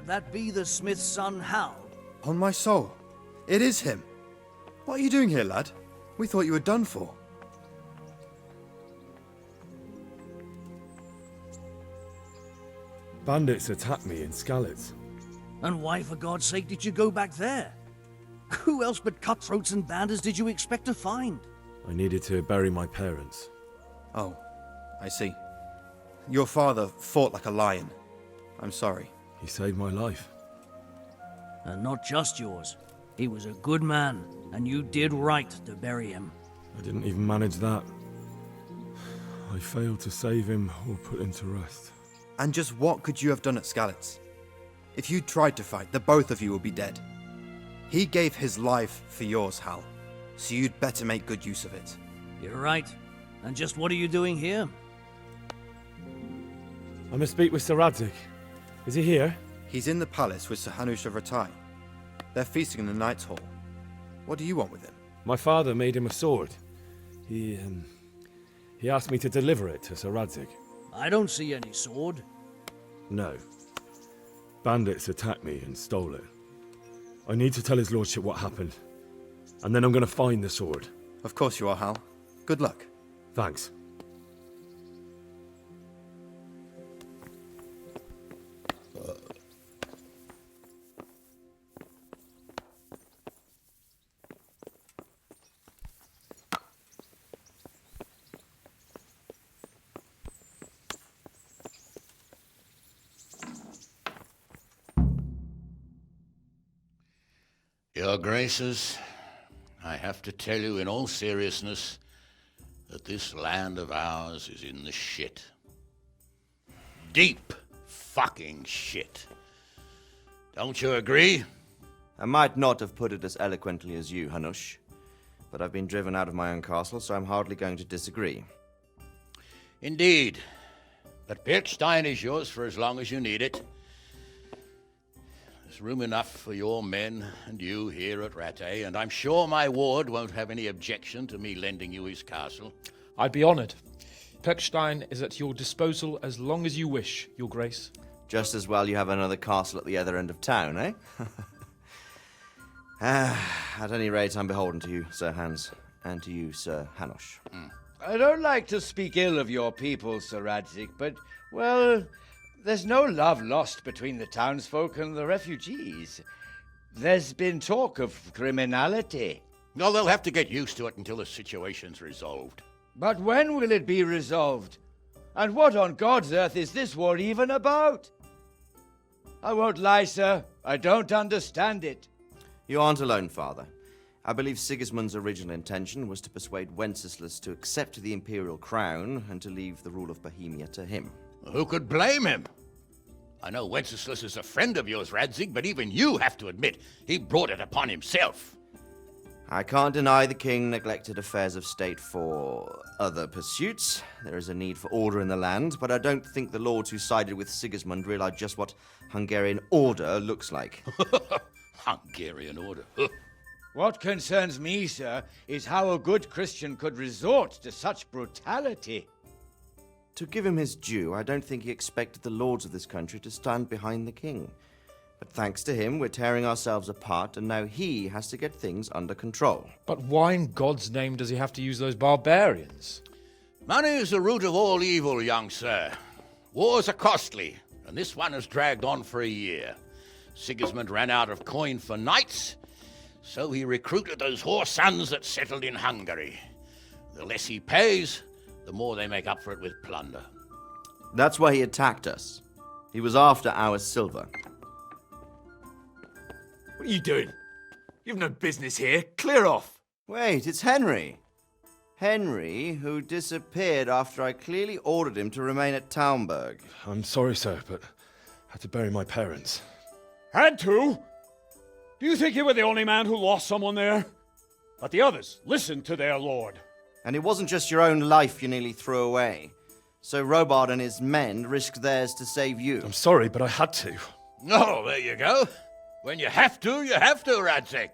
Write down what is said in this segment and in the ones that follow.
Could that be the smith's son, Hal? On my soul, it is him. What are you doing here, lad? We thought you were done for. Bandits attacked me in Skalitz. And why, for God's sake, did you go back there? Who else but cutthroats and bandits did you expect to find? I needed to bury my parents. Oh, I see. Your father fought like a lion. I'm sorry. He saved my life. And not just yours. He was a good man, and you did right to bury him. I didn't even manage that. I failed to save him or put him to rest. And just what could you have done at Skalitz? If you tried to fight, the both of you would be dead. He gave his life for yours, Hal, so you'd better make good use of it. You're right. And just what are you doing here? I must speak with Sir Radzig. Is he here? He's in the palace with Sir Hanush of Ratai. They're feasting in the Knight's Hall. What do you want with him? My father made him a sword. He asked me to deliver it to Sir Radzig. I don't see any sword. No. Bandits attacked me and stole it. I need to tell his lordship what happened. And then I'm going to find the sword. Of course you are, Hal. Good luck. Thanks. Your Graces, I have to tell you in all seriousness that this land of ours is in the shit. Deep fucking shit. Don't you agree? I might not have put it as eloquently as you, Hanush, but I've been driven out of my own castle, so I'm hardly going to disagree. Indeed. But Pirkstein is yours for as long as you need it. There's room enough for your men and you here at Rattay, and I'm sure my ward won't have any objection to me lending you his castle. I'd be honored. Pirkstein is at your disposal as long as you wish, Your Grace. Just as well you have another castle at the other end of town, eh? At any rate, I'm beholden to you, Sir Hans, and to you, Sir Hanush. I don't like to speak ill of your people, Sir Radzig, but, well, there's no love lost between the townsfolk and the refugees. There's been talk of criminality. No, they'll have to get used to it until the situation's resolved. But when will it be resolved? And what on God's earth is this war even about? I won't lie, sir. I don't understand it. You aren't alone, Father. I believe Sigismund's original intention was to persuade Wenceslas to accept the imperial crown and to leave the rule of Bohemia to him. Who could blame him? I know Wenceslas is a friend of yours, Radzig, but even you have to admit he brought it upon himself. I can't deny the king neglected affairs of state for other pursuits. There is a need for order in the land, but I don't think the lords who sided with Sigismund realized just what Hungarian order looks like. Hungarian order. What concerns me, sir, is how a good Christian could resort to such brutality. To give him his due, I don't think he expected the lords of this country to stand behind the king. But thanks to him, we're tearing ourselves apart, and now he has to get things under control. But why in God's name does he have to use those barbarians? Money is the root of all evil, young sir. Wars are costly, and this one has dragged on for a year. Sigismund ran out of coin for knights, so he recruited those whore sons that settled in Hungary. The less he pays, the more they make up for it with plunder. That's why he attacked us. He was after our silver. What are you doing? You've no business here. Clear off. Wait, it's Henry. Henry, who disappeared after I clearly ordered him to remain at Taunberg. I'm sorry, sir, but I had to bury my parents. Had to? Do you think you were the only man who lost someone there? But the others listened to their lord. And it wasn't just your own life you nearly threw away. So Robard and his men risked theirs to save you. I'm sorry, but I had to. Oh, there you go. When you have to, Radzig.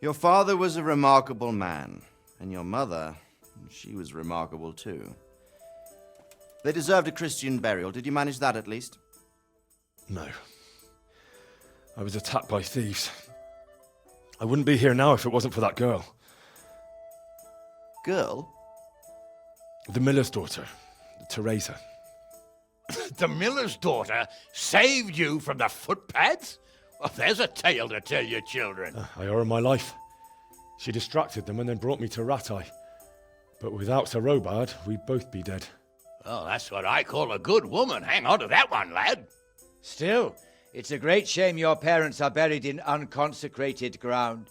Your father was a remarkable man, and your mother, she was remarkable too. They deserved a Christian burial. Did you manage that at least? No. I was attacked by thieves. I wouldn't be here now if it wasn't for that girl. Girl? The miller's daughter, Teresa. The miller's daughter saved you from the footpads? Well, there's a tale to tell your children. I owe her my life. She distracted them and then brought me to Ratai. But without Sir Robard, we'd both be dead. Oh, that's what I call a good woman. Hang on to that one, lad. Still, it's a great shame your parents are buried in unconsecrated ground.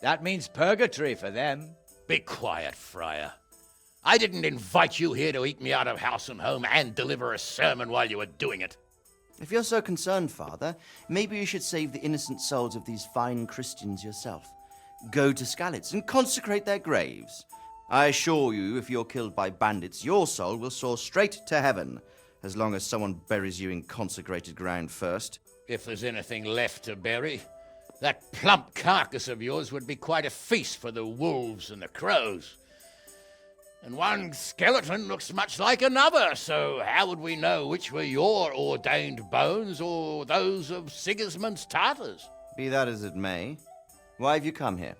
That means purgatory for them. Be quiet, Friar. I didn't invite you here to eat me out of house and home and deliver a sermon while you were doing it. If you're so concerned, Father, maybe you should save the innocent souls of these fine Christians yourself. Go to Skalitz and consecrate their graves. I assure you, if you're killed by bandits, your soul will soar straight to heaven, as long as someone buries you in consecrated ground first. If there's anything left to bury, that plump carcass of yours would be quite a feast for the wolves and the crows. And one skeleton looks much like another, so how would we know which were your ordained bones or those of Sigismund's Tartars? Be that as it may, why have you come here?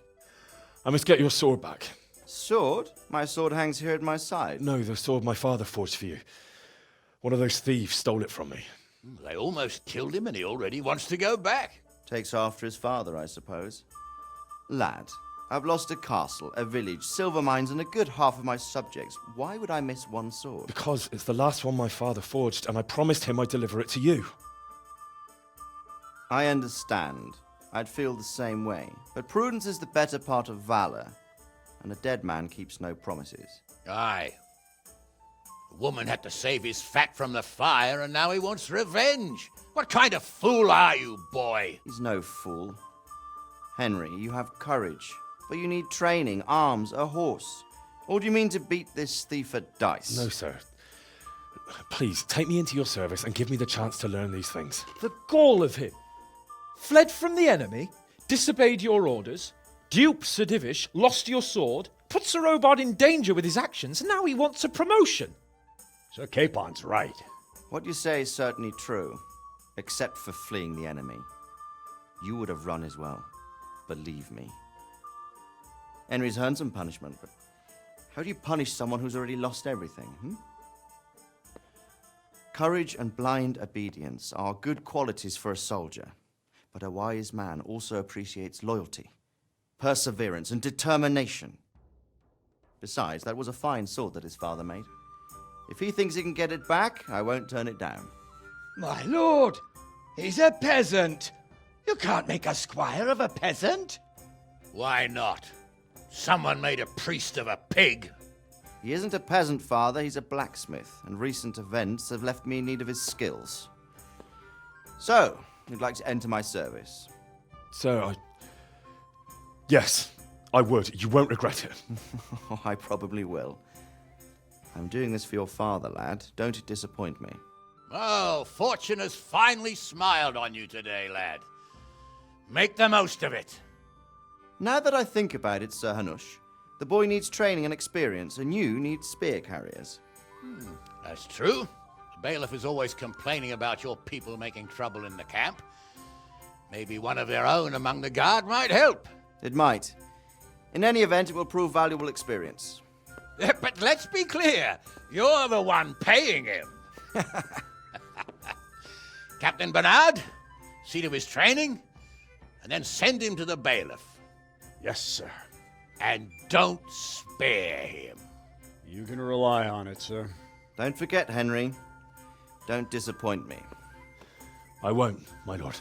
I must get your sword back. Sword? My sword hangs here at my side. No, the sword my father forged for you. One of those thieves stole it from me. They almost killed him and he already wants to go back. Takes after his father, I suppose. Lad, I've lost a castle, a village, silver mines, and a good half of my subjects. Why would I miss one sword? Because it's the last one my father forged, and I promised him I'd deliver it to you. I understand. I'd feel the same way. But prudence is the better part of valor, and a dead man keeps no promises. Aye. The woman had to save his fat from the fire, and now he wants revenge. What kind of fool are you, boy? He's no fool. Henry, you have courage, but you need training, arms, a horse. Or do you mean to beat this thief at dice? No, sir. Please, take me into your service and give me the chance to learn these things. The gall of him. Fled from the enemy, disobeyed your orders, duped Sir Divish, lost your sword, put Sir Robard in danger with his actions, and now he wants a promotion. Sir Capon's right. What you say is certainly true, except for fleeing the enemy. You would have run as well, believe me. Henry's earned some punishment, but how do you punish someone who's already lost everything, Courage and blind obedience are good qualities for a soldier, but a wise man also appreciates loyalty, perseverance, and determination. Besides, that was a fine sword that his father made. If he thinks he can get it back, I won't turn it down. My lord, he's a peasant. You can't make a squire of a peasant. Why not? Someone made a priest of a pig. He isn't a peasant, father, he's a blacksmith, and recent events have left me in need of his skills. So, you'd like to enter my service? Sir, Yes, I would. You won't regret it. Oh, I probably will. I'm doing this for your father, lad. Don't it disappoint me. Oh, fortune has finally smiled on you today, lad. Make the most of it. Now that I think about it, Sir Hanush, the boy needs training and experience, and you need spear carriers. That's true. The bailiff is always complaining about your people making trouble in the camp. Maybe one of their own among the guard might help. It might. In any event, it will prove valuable experience. But let's be clear, you're the one paying him. Captain Bernard, see to his training, and then send him to the bailiff. Yes, sir. And don't spare him. You can rely on it, sir. Don't forget, Henry. Don't disappoint me. I won't, my lord.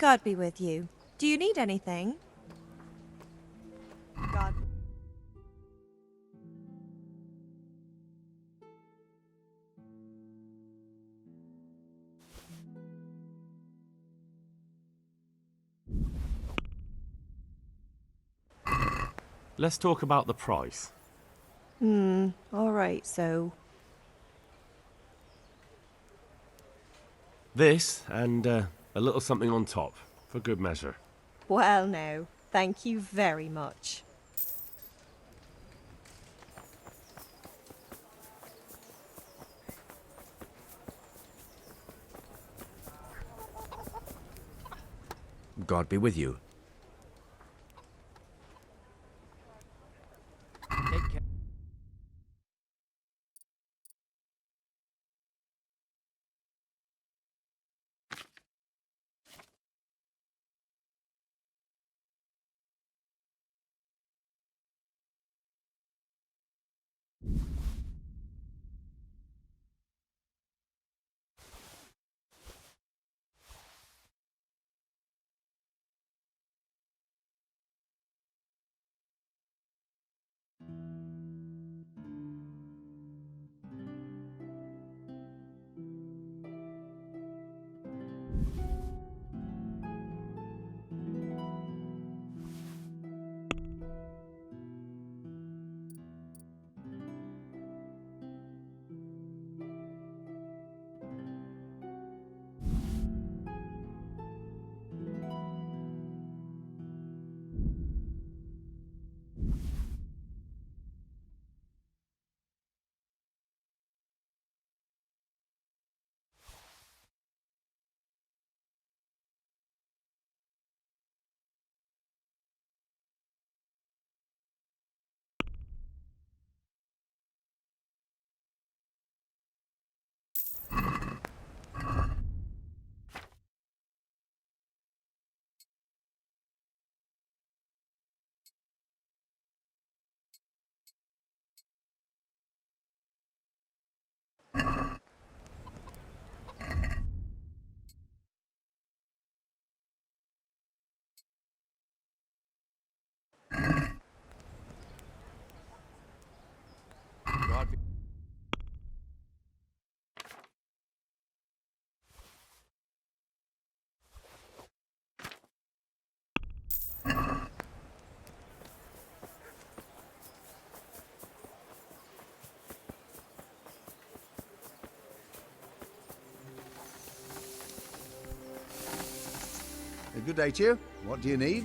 God be with you. Do you need anything? God. Let's talk about the price. Alright, so. This, and a little something on top, for good measure. Well, now, thank you very much. God be with you. Take care. God be- Good day to you. What do you need?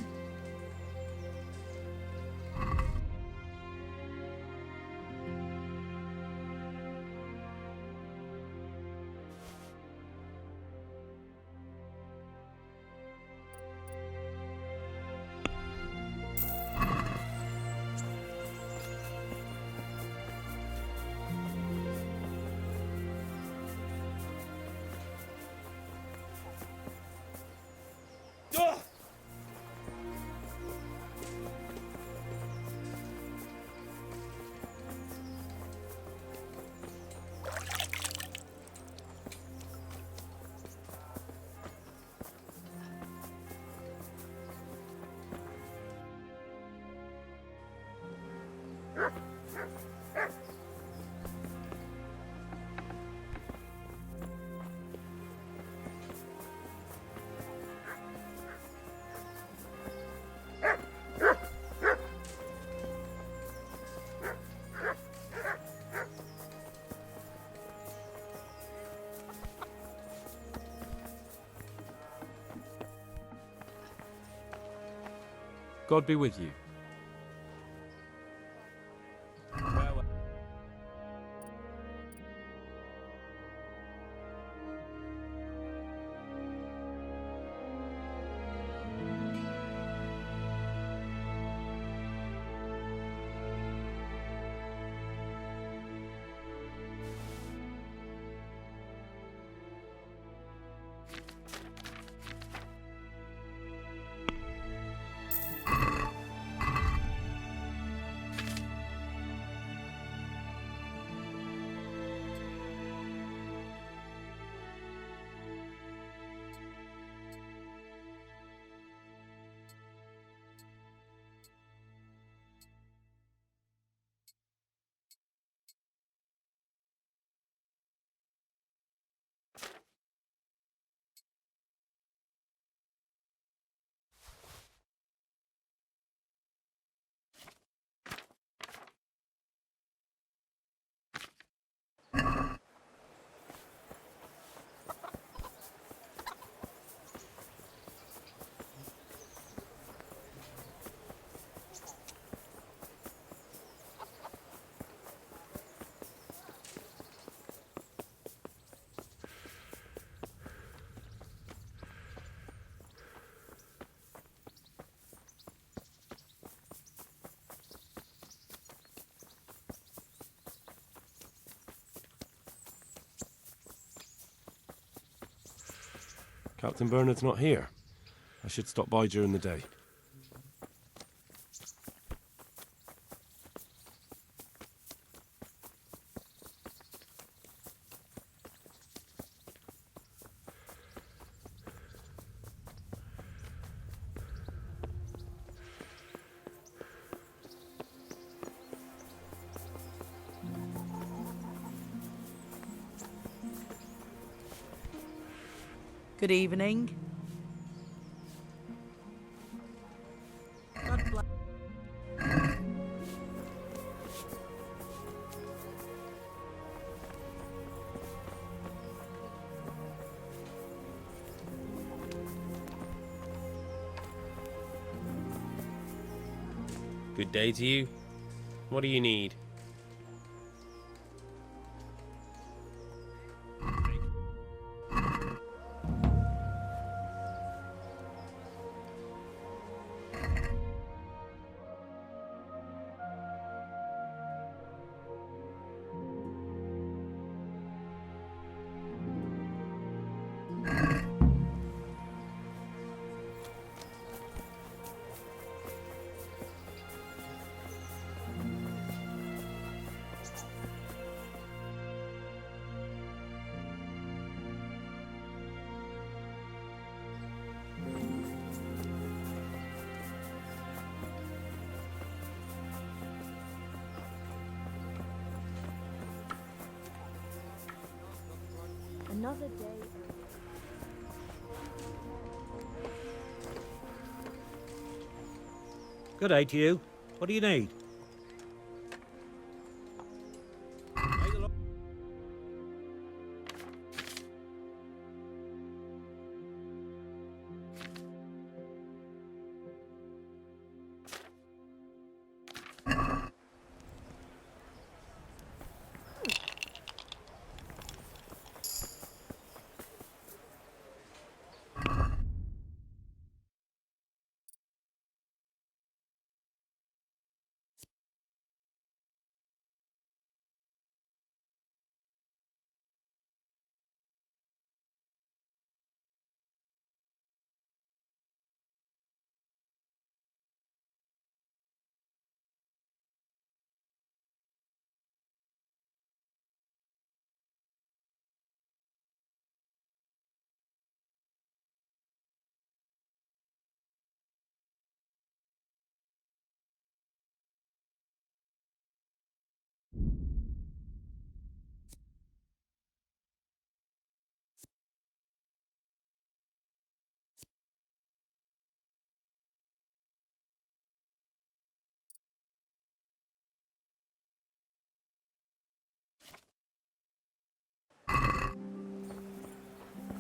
God be with you. Captain Bernard's not here. I should stop by during the day. Good evening. God bless. Good day to you. What do you need? Another day. Good day to you. What do you need?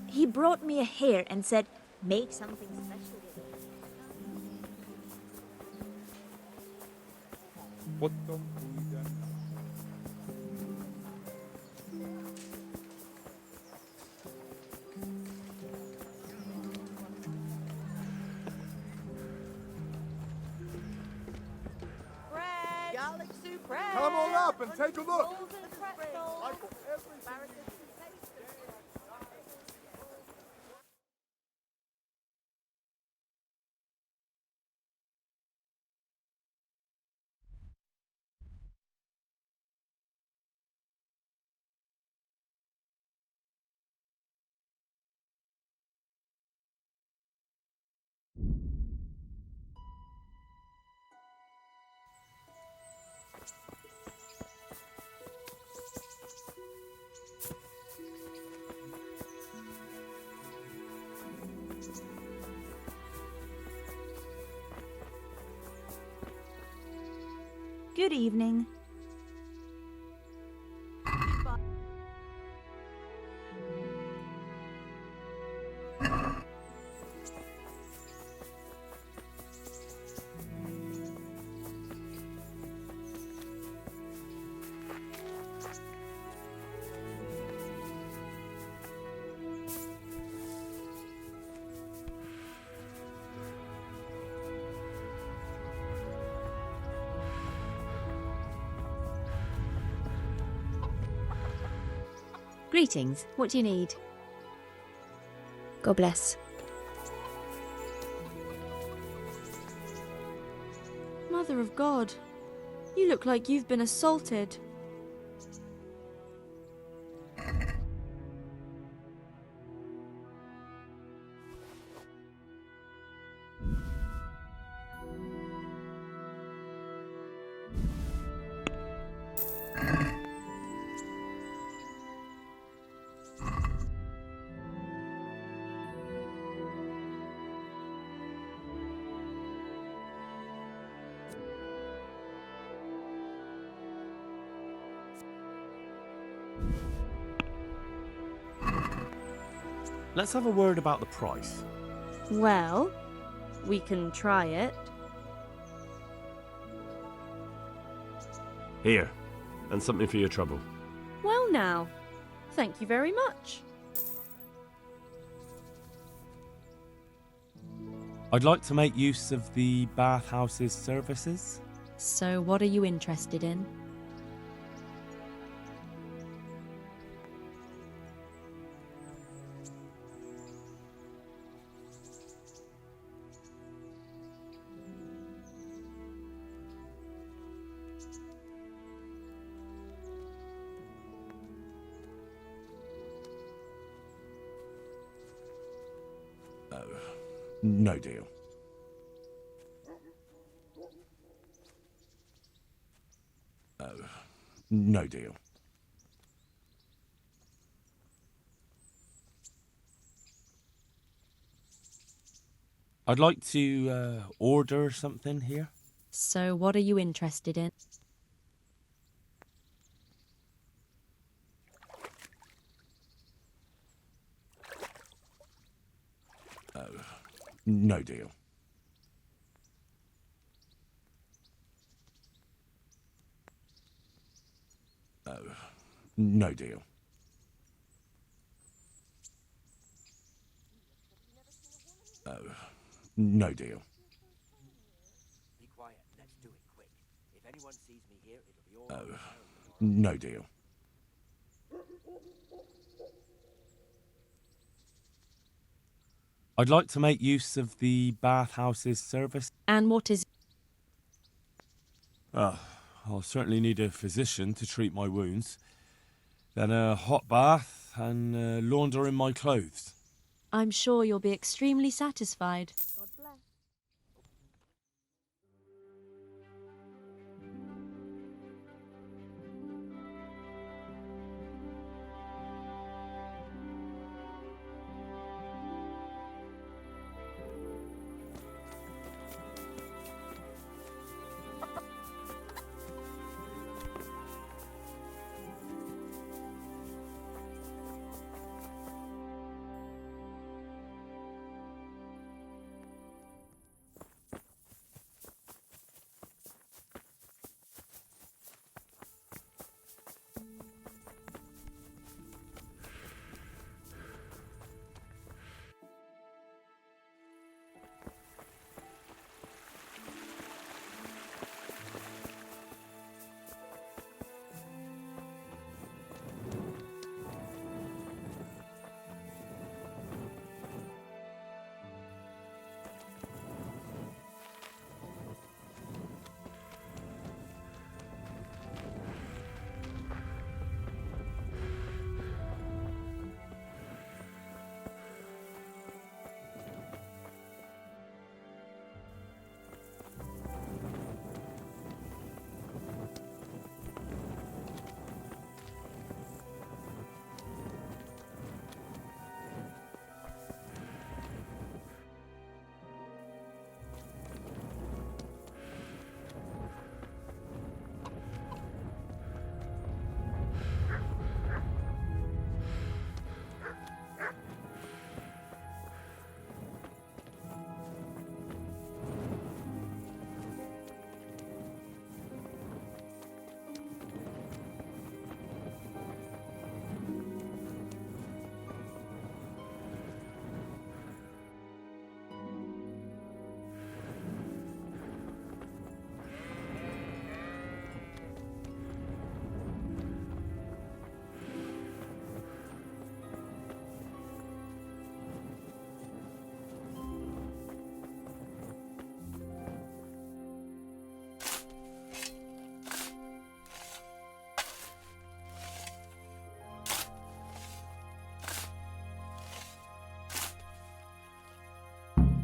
He brought me a hare and said, make something special with it. What the? Bread! Garlic soup bread! Come on up and take a look. Rolls and pretzels. Asparagus and Good evening. Greetings. What do you need? God bless. Mother of God, you look like you've been assaulted. Let's have a word about the price. Well, we can try it. Here, and something for your trouble. Well now, thank you very much. I'd like to make use of the bathhouse's services. So what are you interested in? No deal. No deal. I'd like to order something here. So what are you interested in? No deal. No deal. No deal. Be quiet. Let's do it quick. If anyone sees me here, it'll be all. No deal. I'd like to make use of the bathhouse's service. And what is... I'll certainly need a physician to treat my wounds. Then a hot bath and laundering my clothes. I'm sure you'll be extremely satisfied. God bless.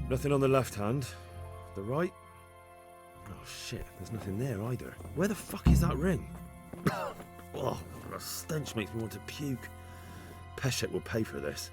Nothing on the left hand. The right? Oh shit, there's nothing there either. Where the fuck is that ring? Oh, the stench makes me want to puke. Peshek will pay for this.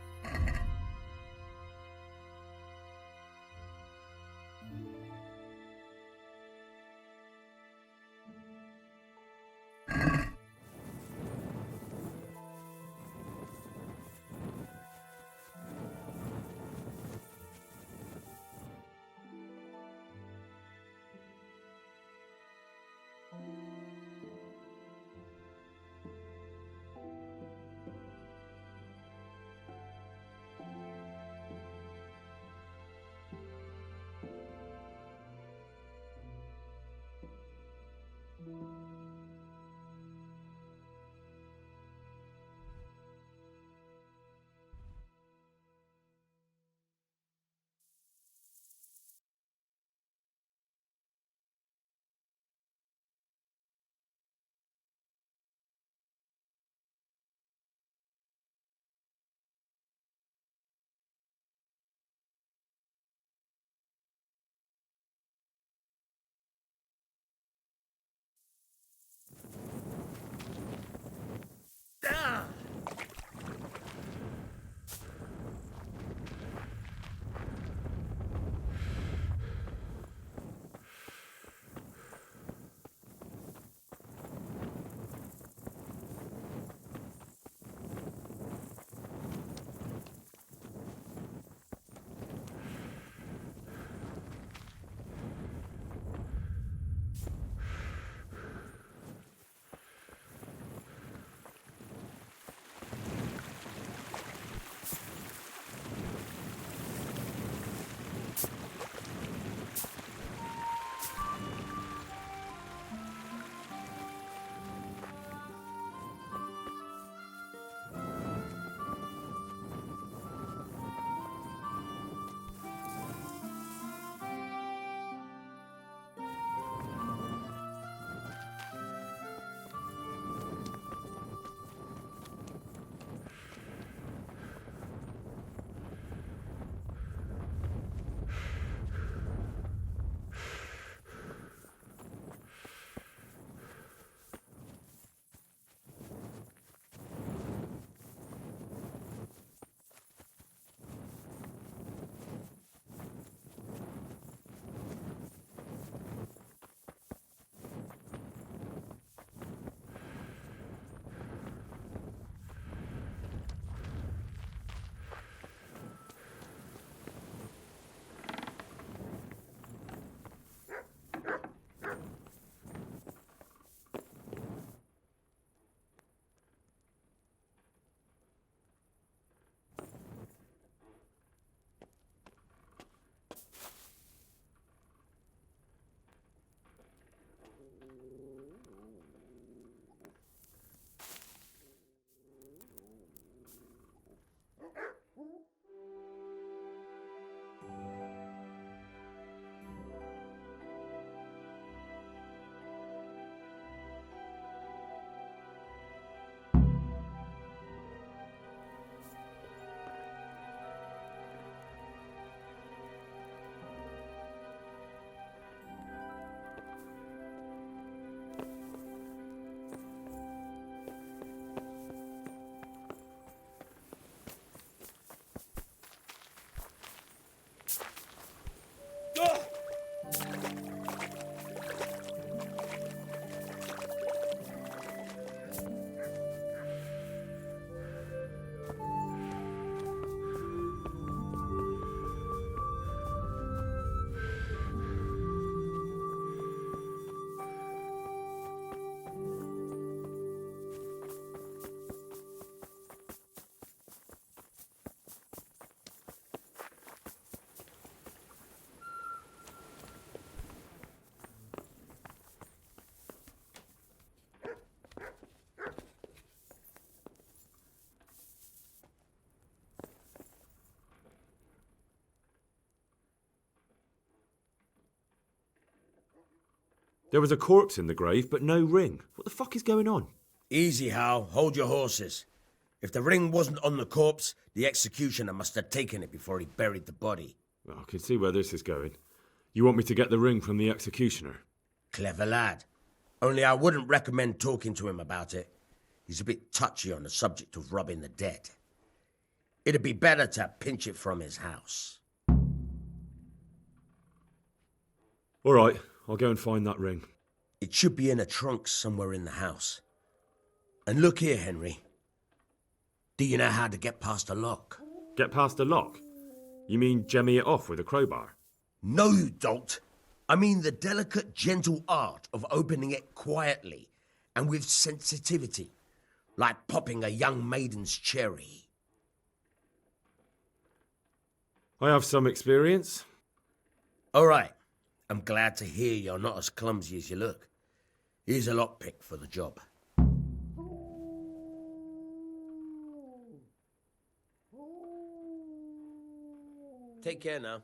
There was a corpse in the grave, but no ring. What the fuck is going on? Easy, Hal. Hold your horses. If the ring wasn't on the corpse, the executioner must have taken it before he buried the body. Well, I can see where this is going. You want me to get the ring from the executioner? Clever lad. Only I wouldn't recommend talking to him about it. He's a bit touchy on the subject of robbing the dead. It'd be better to pinch it from his house. All right, I'll go and find that ring. It should be in a trunk somewhere in the house. And look here, Henry. Do you know how to get past a lock? Get past a lock? You mean jemmy it off with a crowbar? No, you don't. I mean the delicate, gentle art of opening it quietly and with sensitivity, like popping a young maiden's cherry. I have some experience. All right. I'm glad to hear you're not as clumsy as you look. Here's a lockpick for the job. Take care now.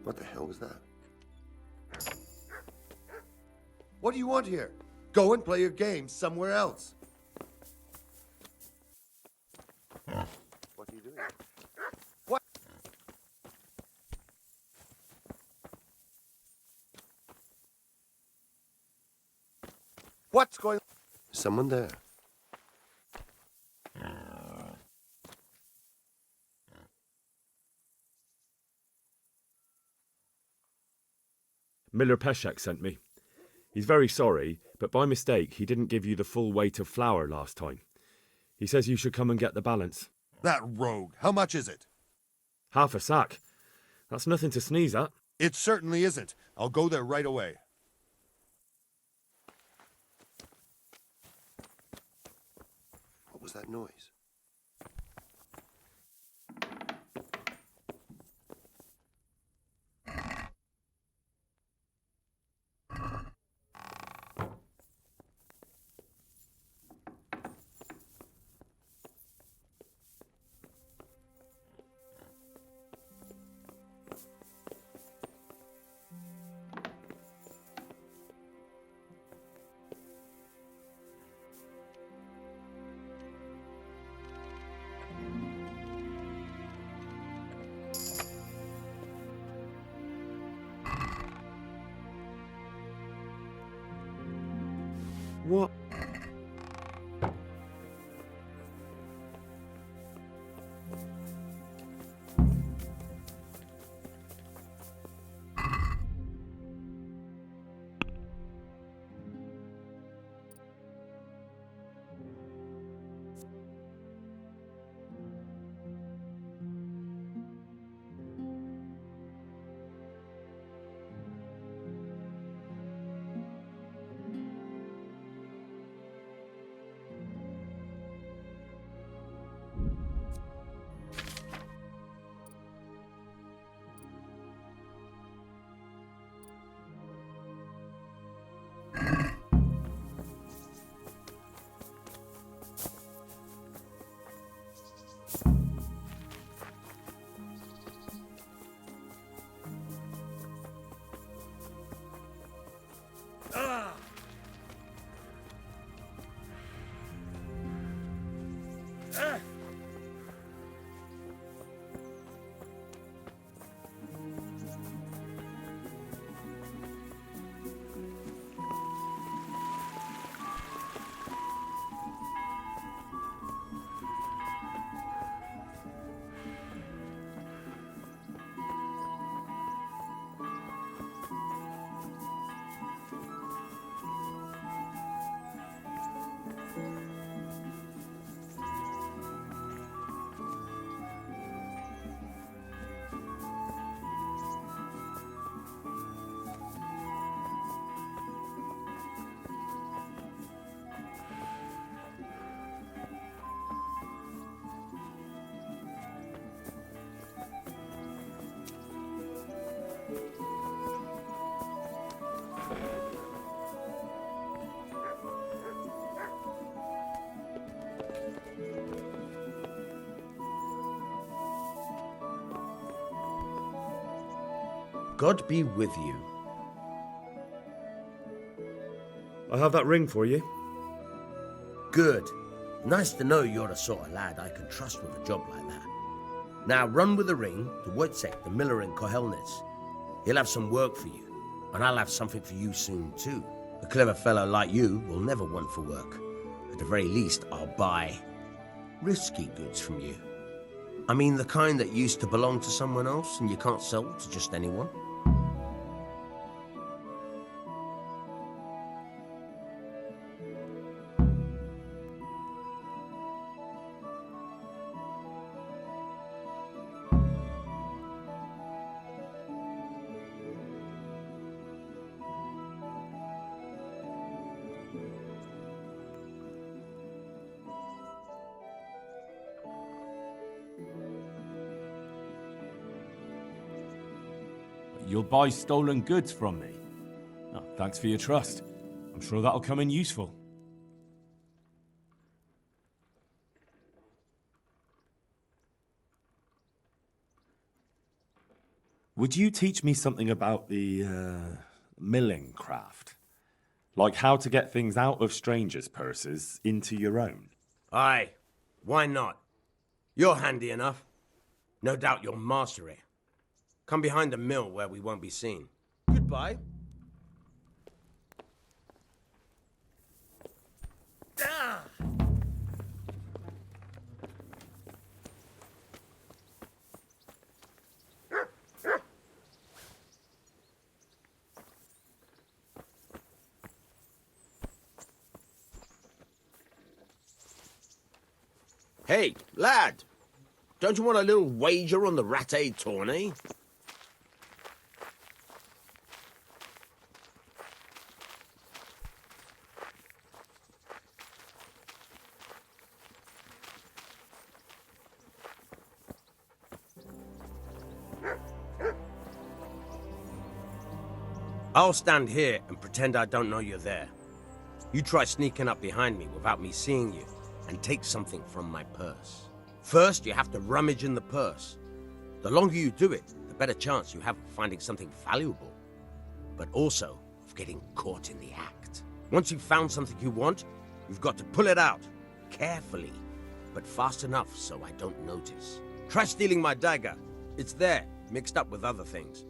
What the hell was that? What do you want here? Go and play your game somewhere else. What are you doing? What? What's going on? Someone there. Miller Peshek sent me. He's very sorry, but by mistake he didn't give you the full weight of flour last time. He says you should come and get the balance. That rogue. How much is it? Half a sack. That's nothing to sneeze at. It certainly isn't. I'll go there right away. What was that noise? What? God be with you. I have that ring for you. Good. Nice to know you're the sort of lad I can trust with a job like that. Now run with the ring to Wojciech, the miller in Kohelnitz. He'll have some work for you, and I'll have something for you soon too. A clever fellow like you will never want for work. At the very least, I'll buy risky goods from you. I mean the kind that used to belong to someone else and you can't sell to just anyone. You'll buy stolen goods from me. Oh, thanks for your trust. I'm sure that'll come in useful. Would you teach me something about the milling craft? Like how to get things out of strangers' purses into your own. Aye, why not? You're handy enough. No doubt you'll master it. Come behind the mill where we won't be seen. Goodbye. Ah! Hey, lad! Don't you want a little wager on the Rattay tourney? I'll stand here and pretend I don't know you're there. You try sneaking up behind me without me seeing you, and take something from my purse. First, you have to rummage in the purse. The longer you do it, the better chance you have of finding something valuable, but also of getting caught in the act. Once you've found something you want, you've got to pull it out, carefully, but fast enough so I don't notice. Try stealing my dagger. It's there, mixed up with other things.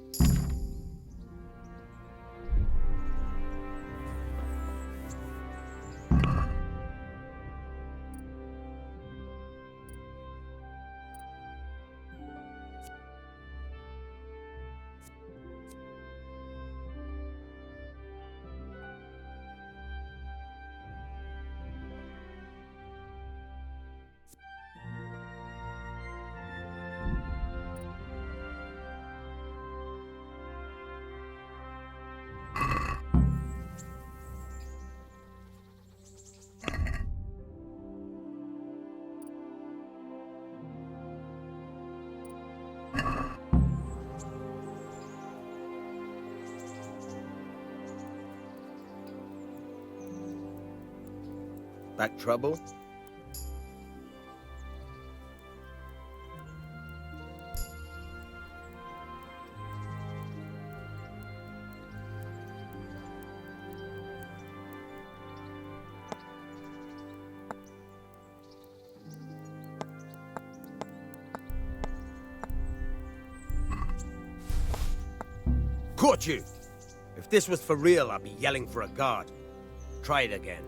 Back trouble? Caught you! If this was for real, I'd be yelling for a guard. Try it again.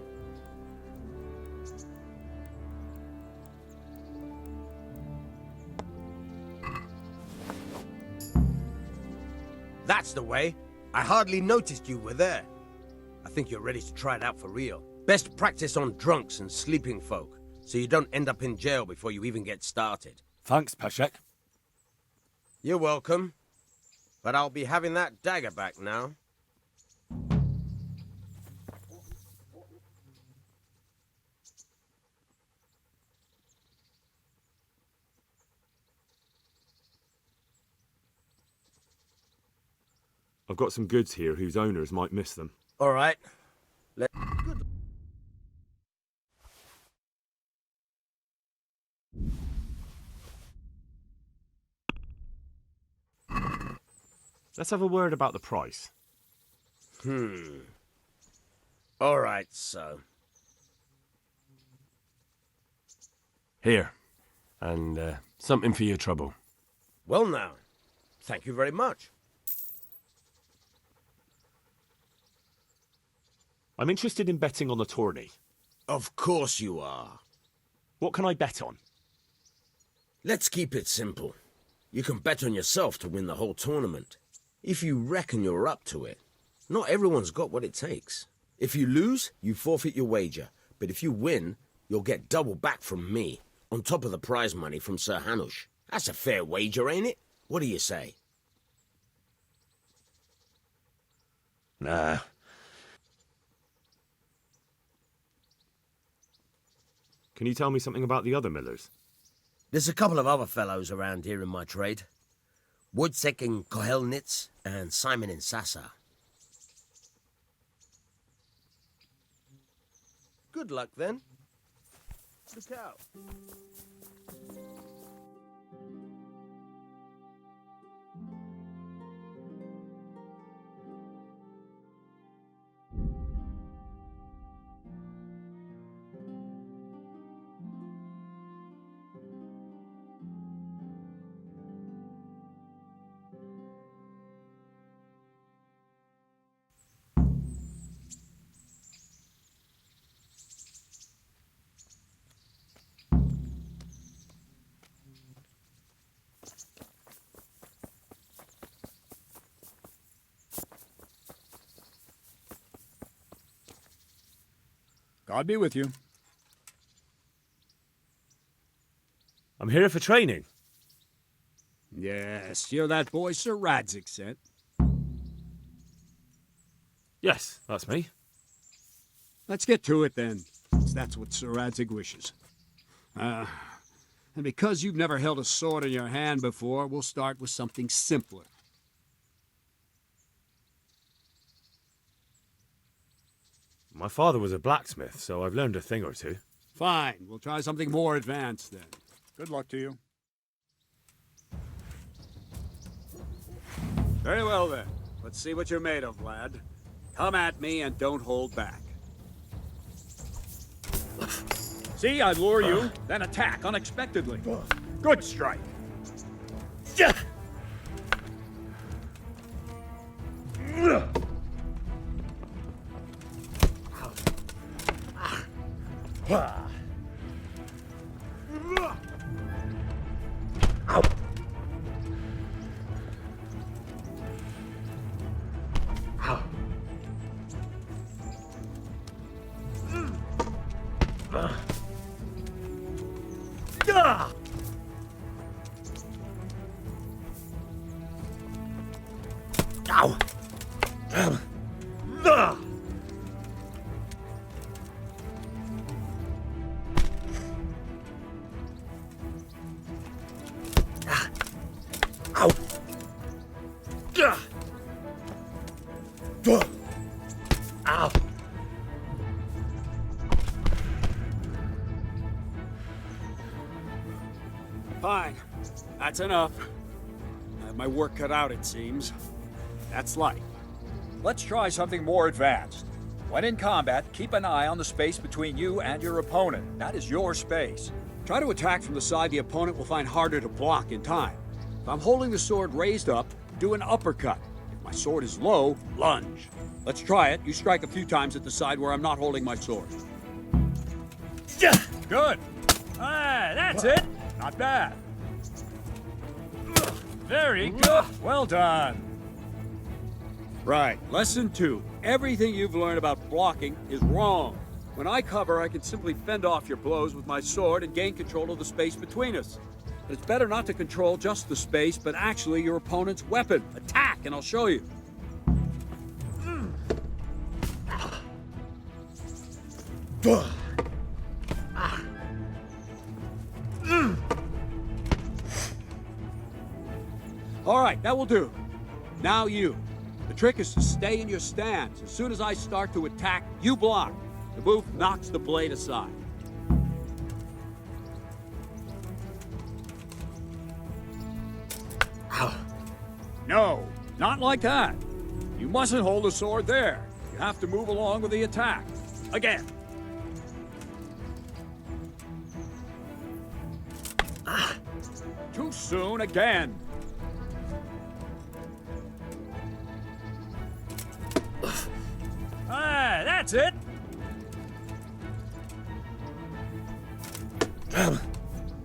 That's the way. I hardly noticed you were there. I think you're ready to try it out for real. Best practice on drunks and sleeping folk, so you don't end up in jail before you even get started. Thanks, Peshek. You're welcome. But I'll be having that dagger back now. I've got some goods here whose owners might miss them. All right. Let's have a word about the price. All right, so. Here. And something for your trouble. Well now, thank you very much. I'm interested in betting on the tourney. Of course you are. What can I bet on? Let's keep it simple. You can bet on yourself to win the whole tournament. If you reckon you're up to it. Not everyone's got what it takes. If you lose, you forfeit your wager. But if you win, you'll get double back from me, on top of the prize money from Sir Hanush. That's a fair wager, ain't it? What do you say? Nah. Can you tell me something about the other millers? There's a couple of other fellows around here in my trade. Wojciech in Kohelnitz and Simon in Sasa. Good luck, then. Look out. God be with you. I'm here for training. Yes, you're that boy Sir Radzig sent. Yes, that's me. Let's get to it then, since that's what Sir Radzig wishes. And because you've never held a sword in your hand before, we'll start with something simpler. My father was a blacksmith, so I've learned a thing or two. Fine, we'll try something more advanced then. Good luck to you. Very well then. Let's see what you're made of, lad. Come at me and don't hold back. See, I lure you, then attack unexpectedly. Good strike. Fine. That's enough. I have my work cut out, it seems. That's life. Let's try something more advanced. When in combat, keep an eye on the space between you and your opponent. That is your space. Try to attack from the side the opponent will find harder to block in time. If I'm holding the sword raised up, do an uppercut. If my sword is low, lunge. Let's try it. You strike a few times at the side where I'm not holding my sword. Good. That's it. Not bad. Very good. Well done. Right. Lesson 2. Everything you've learned about blocking is wrong. When I cover, I can simply fend off your blows with my sword and gain control of the space between us. But it's better not to control just the space, but actually your opponent's weapon. Attack, and I'll show you. All right, that will do. Now you. The trick is to stay in your stance. As soon as I start to attack, you block. The move knocks the blade aside. No, not like that. You mustn't hold the sword there. You have to move along with the attack. Again. Too soon again. That's it.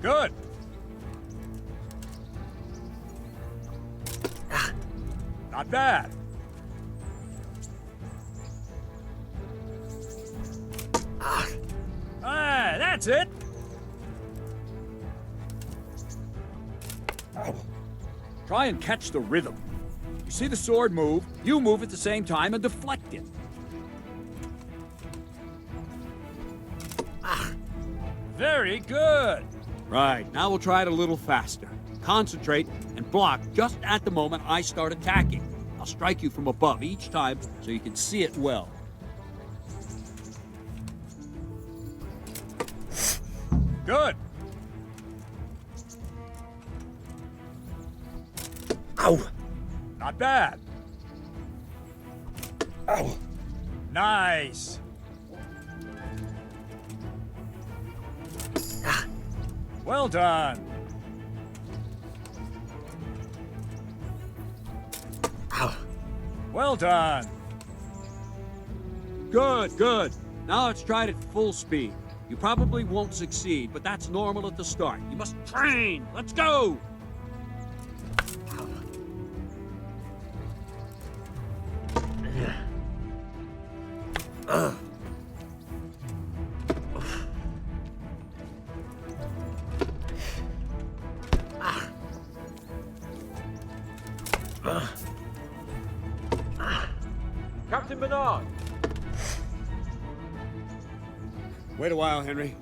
Good. Not bad. That's it. Try and catch the rhythm. You see the sword move, you move at the same time and deflect it. Very good. Right, now we'll try it a little faster. Concentrate and block just at the moment I start attacking. I'll strike you from above each time so you can see it well. Good. Ow! Not bad. Ow! Nice. Well done. Ow! Well done. Good, good. Now let's try it at full speed. You probably won't succeed, but that's normal at the start. You must train. Let's go. Captain Bernard! Wait a while, Henry.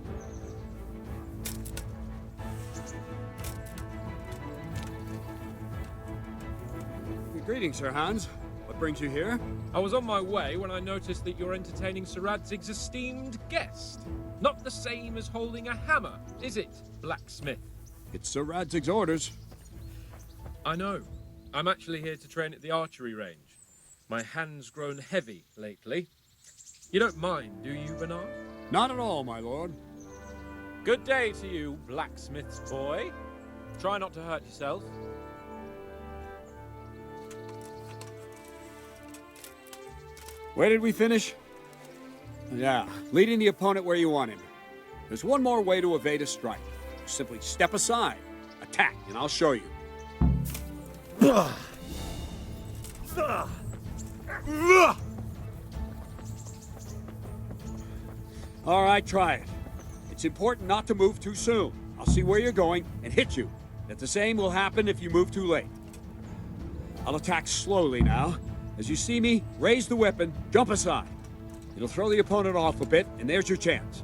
Greetings, Sir Hans. What brings you here? I was on my way when I noticed that you're entertaining Sir Radzig's esteemed guest. Not the same as holding a hammer, is it, blacksmith? It's Sir Radzig's orders. I know. I'm actually here to train at the archery range. My hand's grown heavy lately. You don't mind, do you, Bernard? Not at all, my lord. Good day to you, blacksmith's boy. Try not to hurt yourself. Where did we finish? Yeah, leading the opponent where you want him. There's one more way to evade a strike. Simply step aside, attack, and I'll show you. All right, try it. It's important not to move too soon. I'll see where you're going and hit you. That the same will happen if you move too late. I'll attack slowly now. As you see me, raise the weapon, jump aside. It'll throw the opponent off a bit, and there's your chance.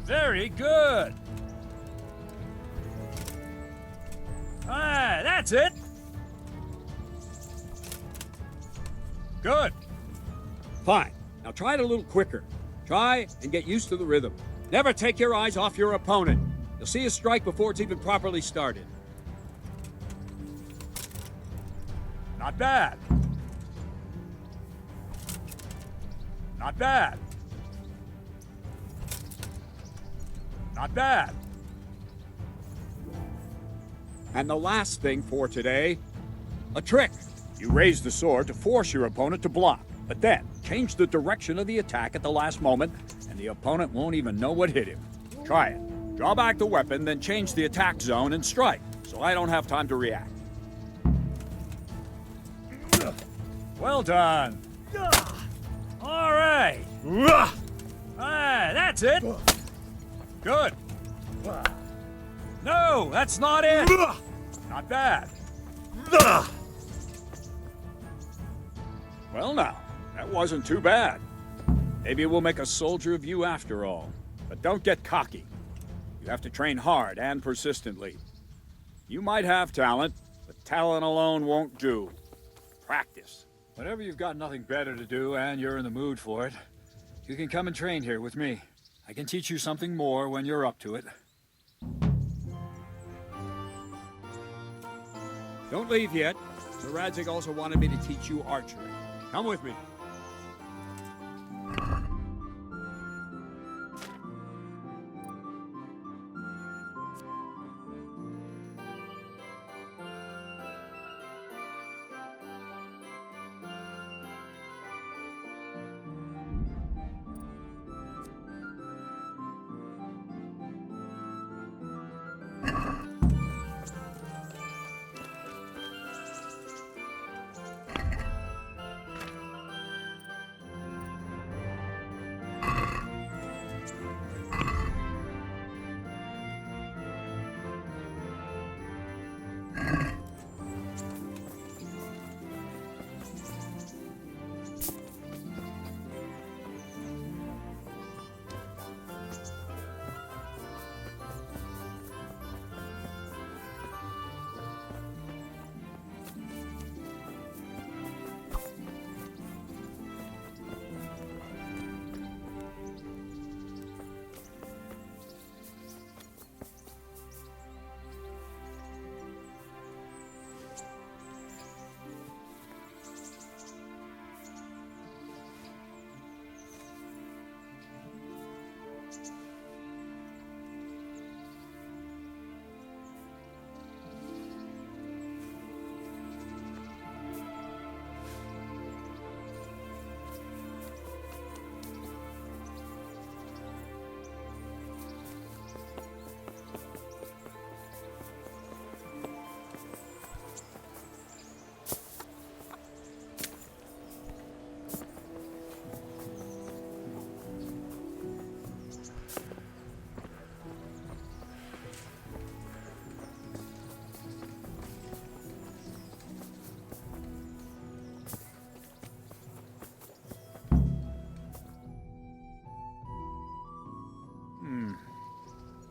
Very good. Ah, that's it. Good. Fine. Now try it a little quicker. Try and get used to the rhythm. Never take your eyes off your opponent. You'll see a strike before it's even properly started. Not bad. Not bad. Not bad. And the last thing for today, a trick. You raise the sword to force your opponent to block, but then change the direction of the attack at the last moment, and the opponent won't even know what hit him. Try it. Draw back the weapon, then change the attack zone and strike, so I don't have time to react. Well done. All right. Ah, that's it. Good. No, that's not it. Not bad. Well now, that wasn't too bad. Maybe we'll make a soldier of you after all. But don't get cocky. You have to train hard and persistently. You might have talent, but talent alone won't do. Practice. Whenever you've got nothing better to do and you're in the mood for it, you can come and train here with me. I can teach you something more when you're up to it. Don't leave yet. Sir Radzig also wanted me to teach you archery. Come with me.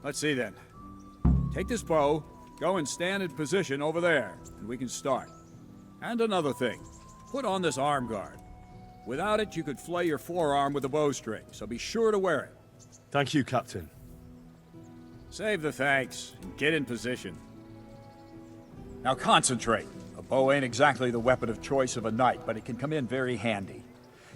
Let's see then. Take this bow, go and stand in position over there, and we can start. And another thing, put on this arm guard. Without it, you could flay your forearm with a bowstring, so be sure to wear it. Thank you, Captain. Save the thanks, and get in position. Now concentrate. A bow ain't exactly the weapon of choice of a knight, but it can come in very handy.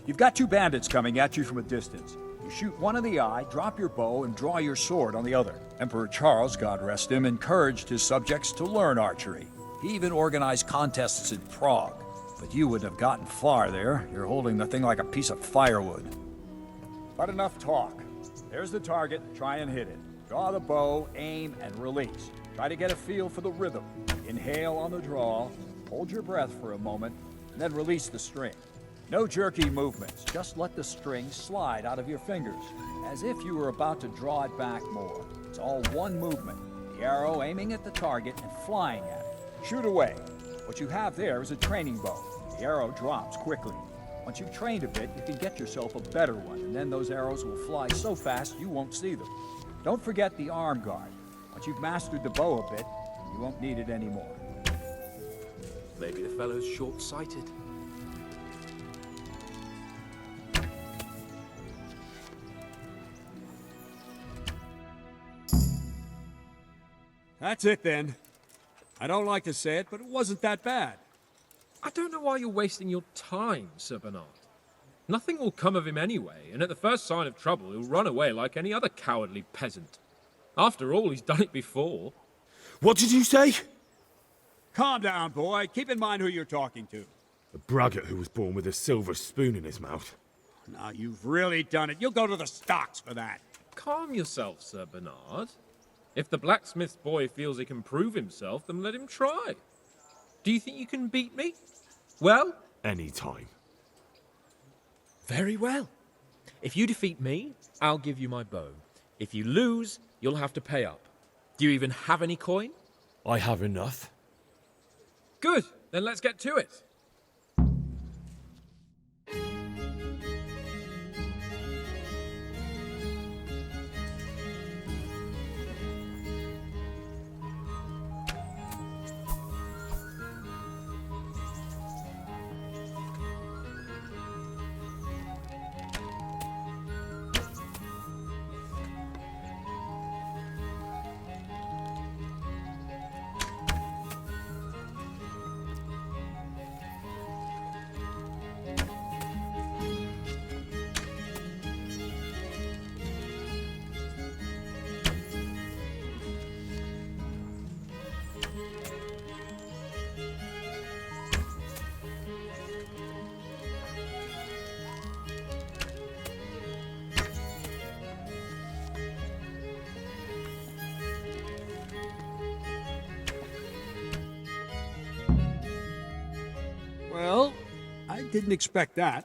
You've got two bandits coming at you from a distance. You shoot one in the eye, drop your bow, and draw your sword on the other. Emperor Charles, God rest him, encouraged his subjects to learn archery. He even organized contests in Prague. But you wouldn't have gotten far there. You're holding the thing like a piece of firewood. But enough talk. There's the target. Try and hit it. Draw the bow, aim, and release. Try to get a feel for the rhythm. Inhale on the draw, hold your breath for a moment, and then release the string. No jerky movements. Just let the string slide out of your fingers, as if you were about to draw it back more. It's all one movement. The arrow aiming at the target and flying at it. Shoot away. What you have there is a training bow. The arrow drops quickly. Once you've trained a bit, you can get yourself a better one, and then those arrows will fly so fast you won't see them. Don't forget the arm guard. Once you've mastered the bow a bit, you won't need it anymore. Maybe the fellow's short-sighted. That's it then. I don't like to say it, but it wasn't that bad. I don't know why you're wasting your time, Sir Bernard. Nothing will come of him anyway, and at the first sign of trouble, he'll run away like any other cowardly peasant. After all, he's done it before. What did you say? Calm down, boy. Keep in mind who you're talking to. A braggart who was born with a silver spoon in his mouth. Now, you've really done it. You'll go to the stocks for that. Calm yourself, Sir Bernard. If the blacksmith's boy feels he can prove himself, then let him try. Do you think you can beat me? Well? Any time. Very well. If you defeat me, I'll give you my bow. If you lose, you'll have to pay up. Do you even have any coin? I have enough. Good. Then let's get to it. Well, I didn't expect that.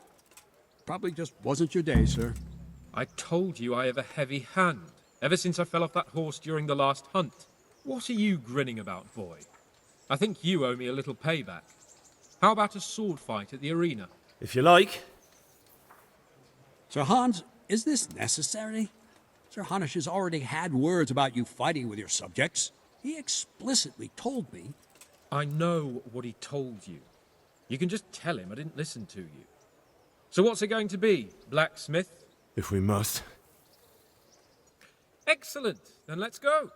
Probably just wasn't your day, sir. I told you I have a heavy hand, ever since I fell off that horse during the last hunt. What are you grinning about, boy? I think you owe me a little payback. How about a sword fight at the arena? If you like. Sir Hans, is this necessary? Sir Hanush has already had words about you fighting with your subjects. He explicitly told me. I know what he told you. You can just tell him I didn't listen to you. So what's it going to be, blacksmith? If we must. Excellent. Then let's go.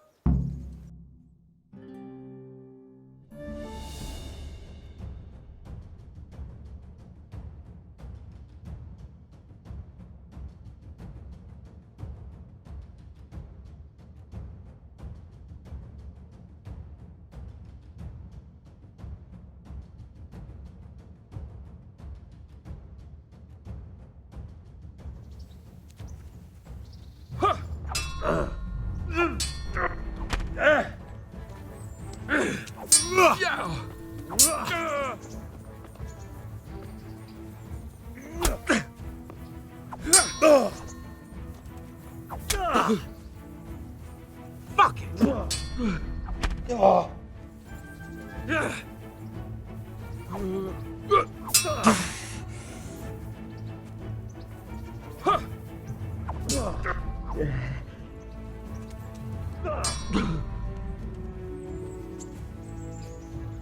Fuck it!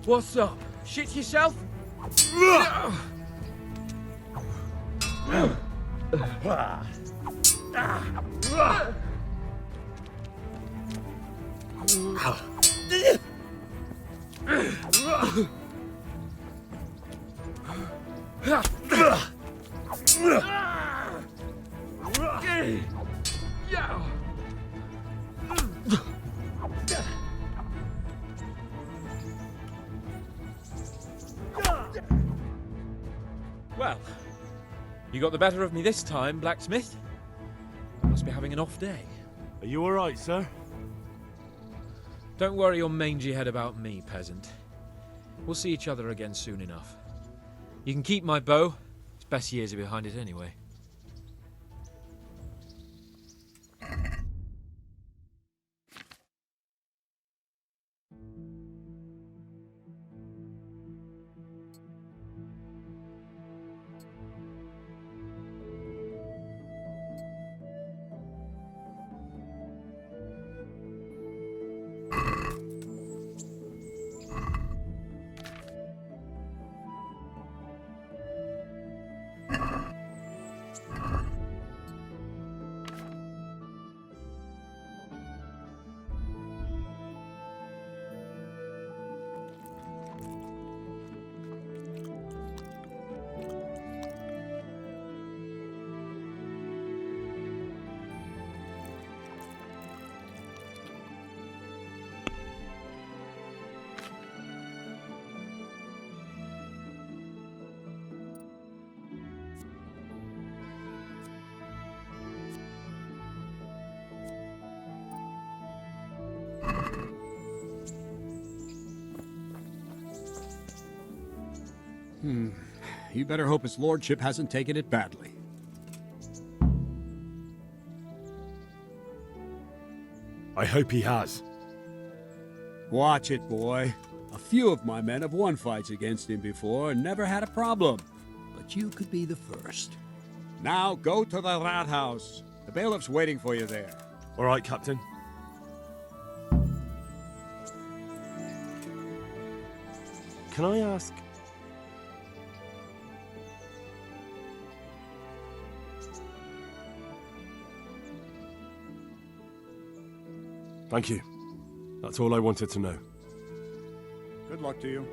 What's up? Shit yourself? Well, you got the better of me this time, blacksmith. You must be having an off day. Are you alright, sir? Don't worry your mangy head about me, peasant. We'll see each other again soon enough. You can keep my bow. Its best years are behind it anyway. You better hope his lordship hasn't taken it badly. I hope he has. Watch it, boy. A few of my men have won fights against him before and never had a problem. But you could be the first. Now go to the rat house. The bailiff's waiting for you there. All right, Captain. Can I ask... Thank you. That's all I wanted to know. Good luck to you.